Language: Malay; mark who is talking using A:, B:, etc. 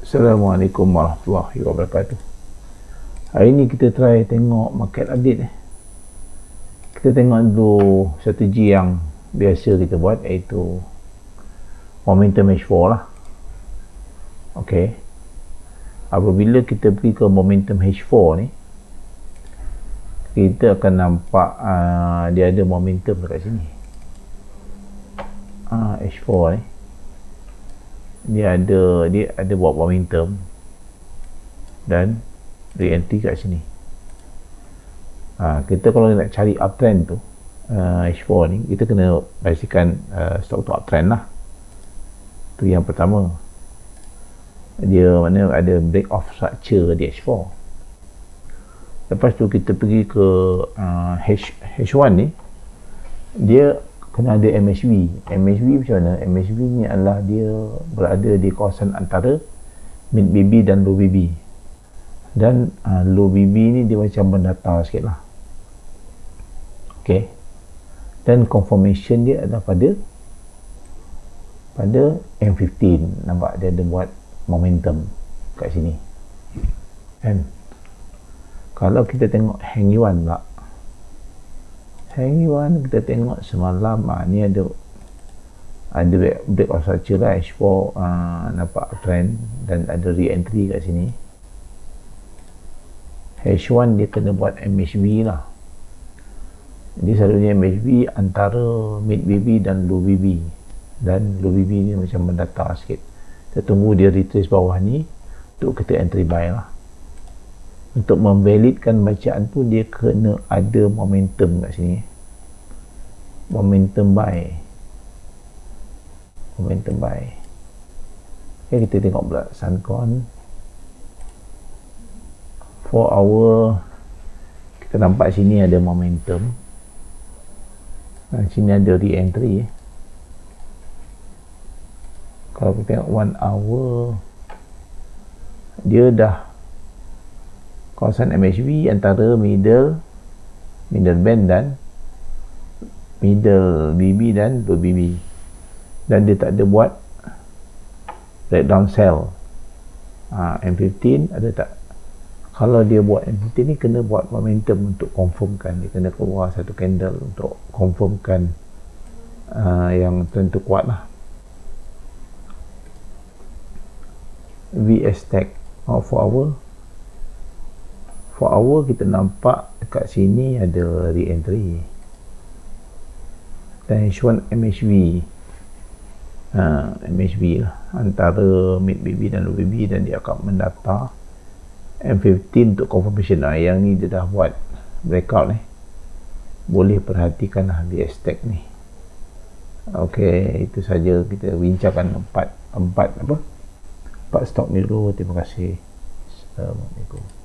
A: Assalamualaikum warahmatullahi wabarakatuh. Hari ni kita try tengok market update. Kita tengok dulu strategi yang biasa kita buat, iaitu momentum H4 lah. Okey. Apabila kita pergi ke momentum H4 ni, kita akan nampak dia ada momentum dekat sini. H4 ni dia ada buat momentum dan re-entry kat sini. Kita kalau nak cari uptrend tu, H4 ni kita kena pastikan stok tu uptrend lah. Tu yang pertama. Dia mana ada break off structure di H4. Lepas tu kita pergi ke H1 ni, dia kena ada MACD. MACD macam mana? MACD ni adalah dia berada di kawasan antara mid BB dan low BB. Dan low BB ni dia macam mendatar sikit lah. Okay. Dan confirmation dia adalah pada M15. Nampak dia ada buat momentum kat sini. Kan? Kalau kita tengok Hang Yuan pula, Hang Yuan kita tengok semalam ni ada break of structure lah. H4 nampak trend dan ada re-entry kat sini. H1 dia kena buat MACD lah. Dia selalunya MACD antara mid BB dan low BB, dan low BB ni macam mendatar sikit. Kita tunggu dia retrace bawah ni untuk kita entry buy lah. Untuk memvalidkan bacaan tu, dia kena ada momentum kat sini. Momentum buy. Okay, kita tengok pula Suncon 4 hour. Kita nampak sini ada momentum. Sini ada re-entry. Kalau kita tengok 1 hour, dia dah kawasan MACD antara middle band dan middle BB dan low BB, dan dia tak ada buat breakdown sell. M15 ada tak? Kalau dia buat M15 ni, kena buat momentum untuk confirmkan. Dia kena keluar satu candle untuk confirmkan yang tentu kuat lah. VS Tech 4 hour kita nampak dekat sini ada re-entry. Dan H1 MACD lah antara mid BB dan low BB, dan dia akan mendata M15 untuk confirmation. Yang ni dia dah buat breakout ni. Boleh perhatikan lah VS Tech ni. Okey, itu saja kita bincangkan empat stok ni dulu. Terima kasih. Assalamualaikum.